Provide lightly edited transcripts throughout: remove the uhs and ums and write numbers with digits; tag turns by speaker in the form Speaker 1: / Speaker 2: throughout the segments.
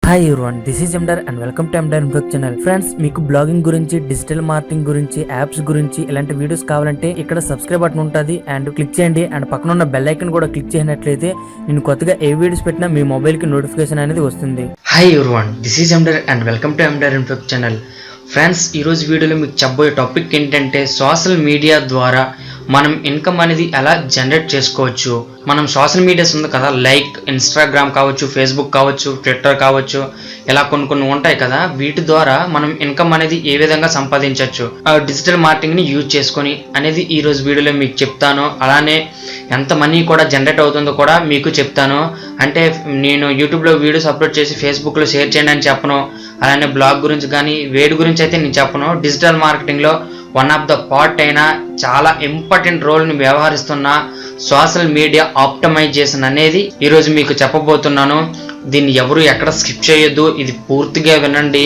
Speaker 1: Hi everyone, this is Ender and welcome to Ender blog channel. Friends, మీకు blogging గురించి, digital marketing గురించి, apps గురించి ఇలాంటి videos కావాలంటే ఇక్కడ సబ్స్క్రైబ్ బటన్ ఉంటుంది అండ్ క్లిక్ చేయండి. అండ్ పక్కన ఉన్న బెల్ ఐకాన్ కూడా క్లిక్ చేసినట్లయితే నేను కొత్తగా ఏ వీడియోస్ పెట్టినా మీ మొబైల్ కి నోటిఫికేషన్ అనేది వస్తుంది.
Speaker 2: Hi everyone, this is Ender and welcome to Ender blog channel. Friends, ఈరోజు వీడియోలో మీకు చెప్పబోయే టాపిక్ ఏంటంటే సోషల్ మీడియా ద్వారా మనం ఇన్కమ్ అనేది ఎలా జనరేట్ చేసుకోవచ్చు. మనం సోషల్ మీడియాస్ ఉంది కదా, లైక్ ఇన్స్టాగ్రామ్ కావచ్చు, ఫేస్బుక్ కావచ్చు, ట్విట్టర్ కావచ్చు, ఇలా కొన్ని ఉంటాయి కదా, వీటి ద్వారా మనం ఇన్కమ్ అనేది ఏ విధంగా సంపాదించవచ్చు, డిజిటల్ మార్కెటింగ్ని యూజ్ చేసుకొని అనేది ఈ రోజు వీడియోలో మీకు చెప్తాను. అలానే ఎంత మనీ కూడా జనరేట్ అవుతుందో కూడా మీకు చెప్తాను. అంటే నేను యూట్యూబ్లో వీడియోస్ అప్లోడ్ చేసి ఫేస్బుక్లో షేర్ చేయండి అని చెప్పను, అలానే బ్లాగ్ గురించి కానీ వేడి గురించి అయితే నేను చెప్పను. డిజిటల్ మార్కెటింగ్లో వన్ ఆఫ్ ద పార్ట్ అయినా చాలా ఇంపార్టెంట్ రోల్ని వ్యవహరిస్తున్న సోషల్ మీడియా ఆప్టిమైజేషన్ అనేది ఈరోజు మీకు చెప్పబోతున్నాను. దీన్ని ఎవరు ఎక్కడ స్కిప్ చేయొద్దు, ఇది పూర్తిగా వినండి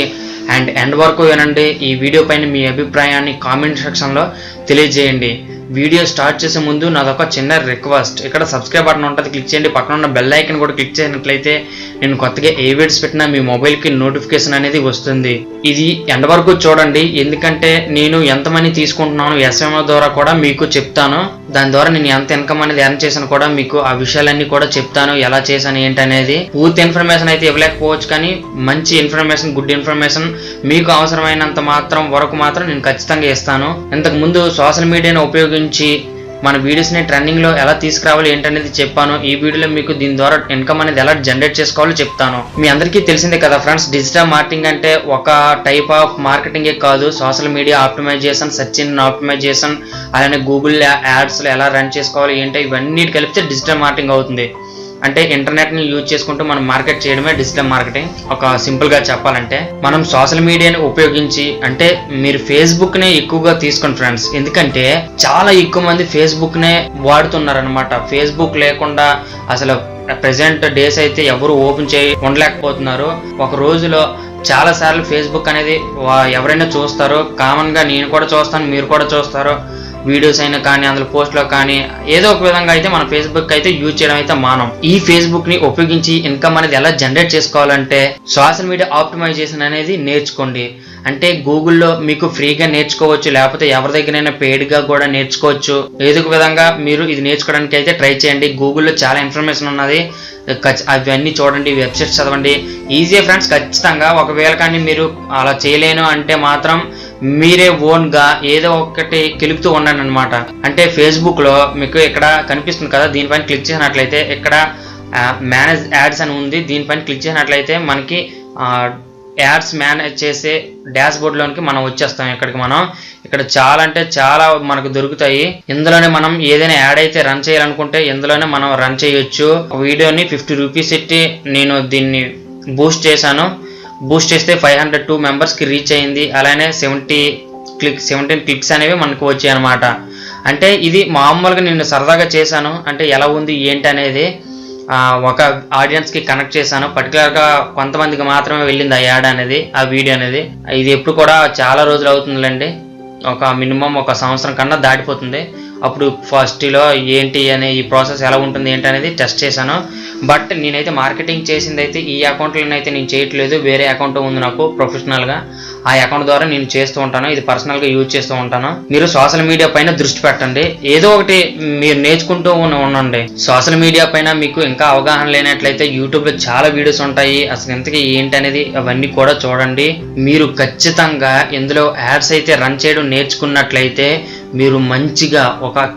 Speaker 2: అండ్ ఎండ్ వరకు వినండి. ఈ వీడియో పైన మీ అభిప్రాయాన్ని కామెంట్ సెక్షన్లో తెలియజేయండి. వీడియో స్టార్ట్ చేసే ముందు నాదొక చిన్న రిక్వెస్ట్, ఇక్కడ సబ్స్క్రైబ్ బటన్ ఉంటుంది, క్లిక్ చేయండి. పక్కన ఉన్న బెల్ ఐకన్ కూడా క్లిక్ చేసినట్లయితే నేను కొత్తగా ఏ వీడియోస్ పెట్టినా మీ మొబైల్కి నోటిఫికేషన్ అనేది వస్తుంది. ఇది ఎండ్ వరకు చూడండి, ఎందుకంటే నేను ఎంత మనీ తీసుకుంటున్నాను ఎస్ఎంఓ ద్వారా కూడా మీకు చెప్తాను. దాని ద్వారా నేను ఎంత ఇన్కమ్ అనేది ఎర్న్ చేశాను కూడా మీకు ఆ విషయాలన్నీ కూడా చెప్తాను, ఎలా చేశాను ఏంటనేది. పూర్తి ఇన్ఫర్మేషన్ అయితే ఇవ్వలేకపోవచ్చు, కానీ మంచి ఇన్ఫర్మేషన్, గుడ్ ఇన్ఫర్మేషన్ మీకు అవసరమైనంత వరకు మాత్రం నేను ఖచ్చితంగా ఇస్తాను. ఇంతకు ముందు సోషల్ మీడియాను ఉపయోగించి మన వీడియోస్ని ట్రెండింగ్లో ఎలా తీసుకురావాలి ఏంటనేది చెప్పాను. ఈ వీడియోలో మీకు దీని ద్వారా ఇన్కమ్ అనేది ఎలా జనరేట్ చేసుకోవాలో చెప్తాను. మీ అందరికీ తెలిసిందే కదా ఫ్రెండ్స్, డిజిటల్ మార్కెటింగ్ అంటే ఒక టైప్ ఆఫ్ మార్కెటింగే కాదు. Social media optimisation, search engine optimisation, అలానే గూగుల్ యాడ్స్లో ఎలా రన్ చేసుకోవాలి ఏంటో ఇవన్నీ కలిపితే డిజిటల్ మార్కెటింగ్ అవుతుంది. అంటే ఇంటర్నెట్ని యూజ్ చేసుకుంటూ మనం మార్కెట్ చేయడమే డిజిటల్ మార్కెటింగ్. ఒక సింపుల్గా చెప్పాలంటే మనం సోషల్ మీడియాని ఉపయోగించి, అంటే మీరు ఫేస్బుక్నే ఎక్కువగా తీసుకోండి ఫ్రెండ్స్, ఎందుకంటే చాలా ఎక్కువ మంది ఫేస్బుక్నే వాడుతున్నారనమాట. ఫేస్బుక్ లేకుండా అసలు ప్రెసెంట్ డేస్ అయితే ఎవరు ఓపెన్ ఉండలేకపోతున్నారు. ఒక రోజులో చాలా సార్లు ఫేస్బుక్ అనేది ఎవరైనా చూస్తారో, కామన్గా నేను కూడా చూస్తాను, మీరు కూడా చూస్తారు. వీడియోస్ అయినా కానీ, అందులో పోస్ట్లో కానీ ఏదో ఒక విధంగా అయితే మన ఫేస్బుక్ అయితే యూజ్ చేయడం అయితే మానం. ఈ ఫేస్బుక్ ని ఉపయోగించి ఇన్కమ్ అనేది ఎలా జనరేట్ చేసుకోవాలంటే సోషల్ మీడియా ఆప్టిమైజేషన్ అనేది నేర్చుకోండి. అంటే గూగుల్లో మీకు ఫ్రీగా నేర్చుకోవచ్చు, లేకపోతే ఎవరి దగ్గరైనా పెయిడ్గా కూడా నేర్చుకోవచ్చు. ఏదో ఒక విధంగా మీరు ఇది నేర్చుకోవడానికి అయితే ట్రై చేయండి. గూగుల్లో చాలా ఇన్ఫర్మేషన్ ఉన్నది, అవన్నీ చూడండి, వెబ్సైట్స్ చదవండి. ఈజీ ఫ్రెండ్స్, ఖచ్చితంగా. ఒకవేళ కానీ మీరు అలా చేయలేను అంటే మాత్రం మీరే ఓన్గా ఏదో ఒకటి కెలుపుతూ ఉండండి అనమాట. అంటే ఫేస్బుక్లో మీకు ఇక్కడ కనిపిస్తుంది కదా, దీనిపైన క్లిక్ చేసినట్లయితే ఇక్కడ మేనేజ్ యాడ్స్ అని ఉంది. దీనిపైన క్లిక్ చేసినట్లయితే మనకి యాడ్స్ మేనేజ్ చేసే డాష్ బోర్డ్లోనికి మనం వచ్చేస్తాం. ఇక్కడికి మనం ఇక్కడ చాలా అంటే చాలా మనకు దొరుకుతాయి. ఇందులోనే మనం ఏదైనా యాడ్ అయితే రన్ చేయాలనుకుంటే ఇందులోనే మనం రన్ చేయొచ్చు. వీడియోని 50 రూపీస్ ఇట్టి నేను దీన్ని బూస్ట్ చేశాను. బూస్ట్ చేస్తే 502 మెంబర్స్కి రీచ్ అయింది. అలానే 17 క్లిక్స్ అనేవి మనకు వచ్చాయి అనమాట. అంటే ఇది మామూలుగా నేను సరదాగా చేశాను, అంటే ఎలా ఉంది ఏంటి అనేది ఒక ఆడియన్స్కి కనెక్ట్ చేశాను. పర్టికులర్గా కొంతమందికి మాత్రమే వెళ్ళింది ఆ యాడ్ అనేది, ఆ వీడియో అనేది. ఇది ఎప్పుడు కూడా చాలా రోజులు అవుతుందిలేండి, ఒక మినిమం ఒక సంవత్సరం కన్నా దాటిపోతుంది. అప్పుడు ఫస్ట్లో ఏంటి అనే ఈ ప్రాసెస్ ఎలా ఉంటుంది ఏంటి అనేది టెస్ట్ చేశాను. బట్ నేనైతే మార్కెటింగ్ చేసింది అయితే ఈ అకౌంట్లోనైతే నేను చేయట్లేదు, వేరే అకౌంట్ ఉంది నాకు ప్రొఫెషనల్గా. ఆ అకౌంట్ ద్వారా నేను చేస్తూ ఉంటాను, ఇది పర్సనల్గా యూజ్ చేస్తూ ఉంటాను. మీరు సోషల్ మీడియా పైన దృష్టి పెట్టండి, ఏదో ఒకటి మీరు నేర్చుకుంటూ ఉండండి. సోషల్ మీడియా పైన మీకు ఇంకా అవగాహన లేనట్లయితే యూట్యూబ్లో చాలా వీడియోస్ ఉంటాయి, అసలు ఇంతకీ ఏంటి అనేది అవన్నీ కూడా చూడండి. మీరు ఖచ్చితంగా ఇందులో యాడ్స్ అయితే రన్ చేయడం నేర్చుకున్నట్లయితే మీరు మంచిగా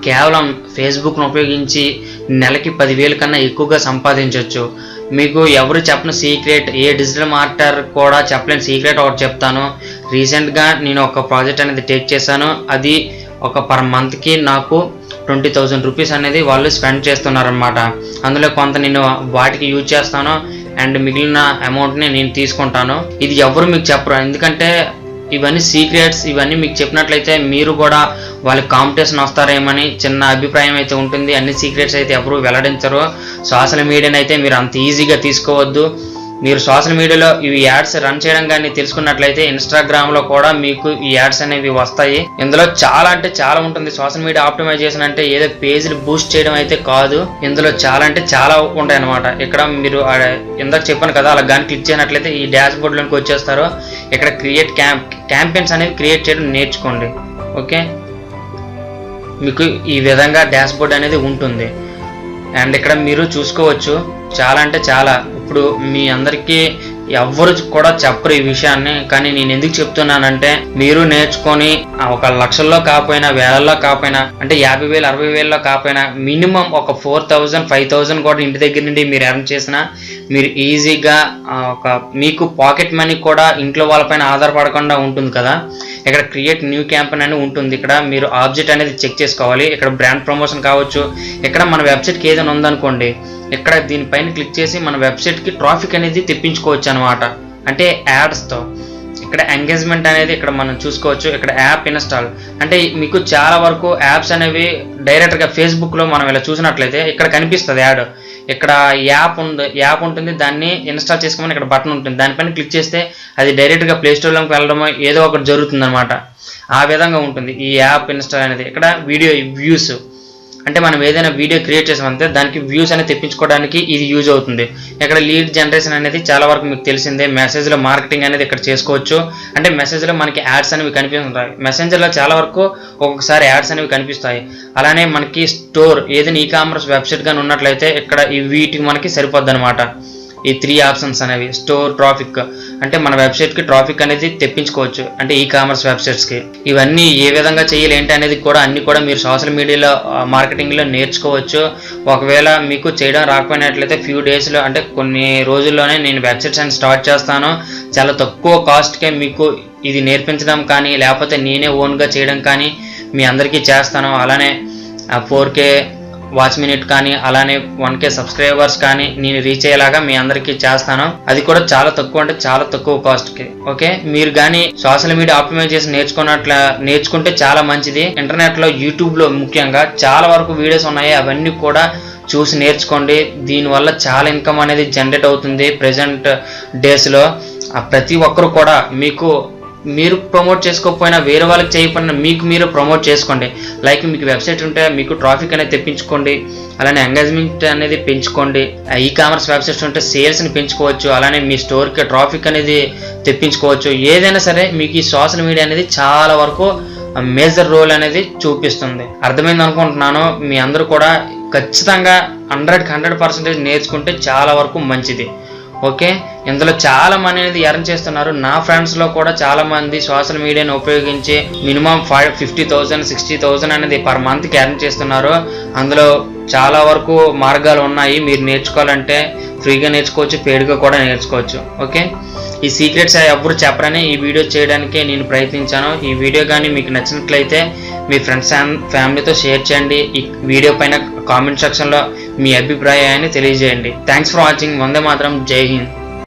Speaker 2: కేవలం ఫేస్బుక్ను ఉపయోగించి నెలకి 10,000 కన్నా ఎక్కువగా సంపాదించవచ్చు. మీకు ఎవరు చెప్పిన సీక్రెట్, ఏ డిజిటల్ మార్కెటర్ కూడా చెప్పలేని సీక్రెట్ ఒకటి చెప్తాను. రీసెంట్గా నేను ఒక ప్రాజెక్ట్ అనేది టేక్ చేశాను. అది పర్ మంత్కి నాకు 20,000 రూపీస్ అనేది వాళ్ళు స్పెండ్ చేస్తున్నారనమాట. అందులో కొంత నేను వాటికి యూజ్ చేస్తాను అండ్ మిగిలిన అమౌంట్ని నేను తీసుకుంటాను. ఇది ఎవరు మీకు చెప్పరు, ఎందుకంటే ఇవన్నీ సీక్రెట్స్. ఇవన్నీ మీకు చెప్పినట్లయితే మీరు కూడా వాళ్ళకి కాంపిటీషన్ వస్తారేమని చిన్న అభిప్రాయం అయితే ఉంటుంది. అన్ని సీక్రెట్స్ అయితే ఎవరు వెల్లడించరు. సోషల్ మీడియాని అయితే మీరు అంత ఈజీగా తీసుకోవద్దు. మీరు సోషల్ మీడియాలో ఇవి యాడ్స్ రన్ చేయడం కానీ తెలుసుకున్నట్లయితే ఇన్స్టాగ్రామ్లో కూడా మీకు ఈ యాడ్స్ అనేవి వస్తాయి. ఇందులో చాలా అంటే చాలా ఉంటుంది. సోషల్ మీడియా ఆప్టిమైజేషన్ అంటే ఏదో పేజీలు బూస్ట్ చేయడం అయితే కాదు, ఇందులో చాలా అంటే చాలా ఉంటాయి అన్నమాట. ఇక్కడ మీరు ఇందాక చెప్పాను కదా, అలా కానీ క్లిక్ చేయనట్లయితే ఈ డాష్ బోర్డ్లోకి వచ్చేస్తారు. ఇక్కడ క్రియేట్ క్యాంపెయిన్స్ అనేవి క్రియేట్ చేయడం నేర్చుకోండి. ఓకే, మీకు ఈ విధంగా డాష్ బోర్డ్ అనేది ఉంటుంది. అండ్ ఇక్కడ మీరు చూసుకోవచ్చు, చాలా అంటే చాలా. ఇప్పుడు మీ అందరికీ ఎవ్వరు కూడా చెప్పరు ఈ విషయాన్ని, కానీ నేను ఎందుకు చెప్తున్నానంటే మీరు నేర్చుకొని ఒక లక్షల్లో కాకపోయినా వేలల్లో కాకపోయినా అంటే 50,000 60,000లో కాకపోయినా మినిమం ఒక 4,000 5,000 కూడా ఇంటి దగ్గర నుండి మీరు ఎర్న్ చేసినా మీరు ఈజీగా మీకు పాకెట్ మనీ కూడా ఇంట్లో వాళ్ళపైన ఆధారపడకుండా ఉంటుంది కదా. ఇక్కడ క్రియేట్ న్యూ క్యాంపెయిన్ అని ఉంటుంది. ఇక్కడ మీరు ఆబ్జెక్ట్ అనేది చెక్ చేసుకోవాలి. ఇక్కడ బ్రాండ్ ప్రమోషన్ కావచ్చు. ఇక్కడ మన వెబ్సైట్కి ఏదైనా ఉందనుకోండి, ఇక్కడ దీనిపైన క్లిక్ చేసి మన వెబ్సైట్కి ట్రాఫిక్ అనేది తెప్పించుకోవచ్చు అనమాట, అంటే యాడ్స్తో. ఇక్కడ ఎంగేజ్మెంట్ అనేది ఇక్కడ మనం చూసుకోవచ్చు. ఇక్కడ యాప్ ఇన్స్టాల్ అంటే మీకు చాలా వరకు యాప్స్ అనేవి డైరెక్ట్గా ఫేస్బుక్లో మనం ఇలా చూసినట్లయితే ఇక్కడ కనిపిస్తుంది యాడ్. ఇక్కడ యాప్ ఉంటుంది, దాన్ని ఇన్స్టాల్ చేసుకోమని ఇక్కడ బటన్ ఉంటుంది. దానిపైన క్లిక్ చేస్తే అది డైరెక్ట్గా ప్లేస్టోర్లోకి వెళ్ళడమో ఏదో ఒకటి జరుగుతుంది అనమాట. ఆ విధంగా ఉంటుంది ఈ యాప్ ఇన్స్టాల్ అనేది. ఇక్కడ వీడియో వ్యూస్ అంటే మనం ఏదైనా వీడియో క్రియేట్ చేసామంటే దానికి వ్యూస్ అనేది తెప్పించుకోవడానికి ఇది యూజ్ అవుతుంది. ఇక్కడ లీడ్ జనరేషన్ అనేది చాలా వరకు మీకు తెలిసిందే. మెసేజ్లో మార్కెటింగ్ అనేది ఇక్కడ చేసుకోవచ్చు. అంటే మెసేజ్లో మనకి యాడ్స్ అనేవి కనిపిస్తుంటాయి. మెసెంజర్లో చాలా వరకు ఒక్కొక్కసారి యాడ్స్ అనేవి కనిపిస్తాయి. అలానే మనకి స్టోర్ ఏదైనా ఈ కామర్స్ వెబ్సైట్ కానీ ఉన్నట్లయితే ఇక్కడ వీటికి మనకి సరిపోద్ది అనమాట. ఈ 3 ఆప్షన్స్ అనేవి స్టోర్, ట్రాఫిక్ అంటే మన వెబ్సైట్కి ట్రాఫిక్ అనేది తెప్పించుకోవచ్చు, అంటే ఈ కామర్స్ వెబ్సైట్స్కి. ఇవన్నీ ఏ విధంగా చేయాలి ఏంటి అనేది కూడా అన్ని కూడా మీరు సోషల్ మీడియాలో మార్కెటింగ్లో నేర్చుకోవచ్చు. ఒకవేళ మీకు చేయడం రాకపోయినట్లయితే ఫ్యూ డేస్లో అంటే కొన్ని రోజుల్లోనే నేను వెబ్సైట్స్ అని స్టార్ట్ చేస్తాను. చాలా తక్కువ కాస్ట్కే మీకు ఇది నేర్పించడం కానీ లేకపోతే నేనే ఓన్గా చేయడం కానీ మీ అందరికీ చేస్తాను. అలానే 4K వాచ్ మినిట్ కానీ అలానే 1K సబ్స్క్రైబర్స్ కానీ నేను రీచ్ అయ్యేలాగా మీ అందరికీ చేస్తాను. అది కూడా చాలా తక్కువ అంటే చాలా తక్కువ కాస్ట్కి. ఓకే, మీరు కానీ సోషల్ మీడియా ఆప్టిమైజేషన్ నేర్చుకుంటే చాలా మంచిది. ఇంటర్నెట్లో యూట్యూబ్లో ముఖ్యంగా చాలా వరకు వీడియోస్ ఉన్నాయి, అవన్నీ కూడా చూసి నేర్చుకోండి. దీనివల్ల చాలా ఇన్కమ్ అనేది జనరేట్ అవుతుంది ప్రెజెంట్ డేస్లో. ప్రతి ఒక్కరు కూడా మీరు ప్రమోట్ చేసుకోకపోయినా వేరే వాళ్ళకి చేయకపోయినా మీకు మీరు ప్రమోట్ చేసుకోండి. లైక్ మీకు వెబ్సైట్ ఉంటే మీకు ట్రాఫిక్ అనేది తెప్పించుకోండి. అలానే ఎంగేజ్మెంట్ అనేది పెంచుకోండి. ఈ కామర్స్ వెబ్సైట్స్ ఉంటే సేల్స్ని పెంచుకోవచ్చు. అలానే మీ స్టోర్కి ట్రాఫిక్ అనేది తెప్పించుకోవచ్చు. ఏదైనా సరే మీకు ఈ సోషల్ మీడియా అనేది చాలా వరకు మేజర్ రోల్ అనేది చూపిస్తుంది. అర్థమైంది అనుకుంటున్నాను. మీ అందరూ కూడా ఖచ్చితంగా 100% నేర్చుకుంటే చాలా వరకు మంచిది. ఓకే, ఇందులో చాలా మంది అనేది ఎర్న్ చేస్తున్నారు. నా ఫ్రెండ్స్లో కూడా చాలా మంది సోషల్ మీడియాని ఉపయోగించి మినిమం 50,000 60,000 అనేది పర్ మంత్కి ఎర్న్ చేస్తున్నారు. అందులో చాలా వరకు మార్గాలు ఉన్నాయి. మీరు నేర్చుకోవాలంటే ఫ్రీగా నేర్చుకోవచ్చు, పెయిడ్గా కూడా నేర్చుకోవచ్చు. ఓకే, ఈ సీక్రెట్స్ ఎవరు చెప్పరని ఈ వీడియో చేయడానికి నేను ప్రయత్నించాను. ఈ వీడియో కానీ మీకు నచ్చినట్లయితే మీ ఫ్రెండ్స్ అండ్ ఫ్యామిలీతో షేర్ చేయండి. ఈ వీడియో పైన కామెంట్ సెక్షన్లో మీ అభిప్రాయాన్ని తెలియజేయండి. Thanks for watching. Vande Mataram. Jai Hind.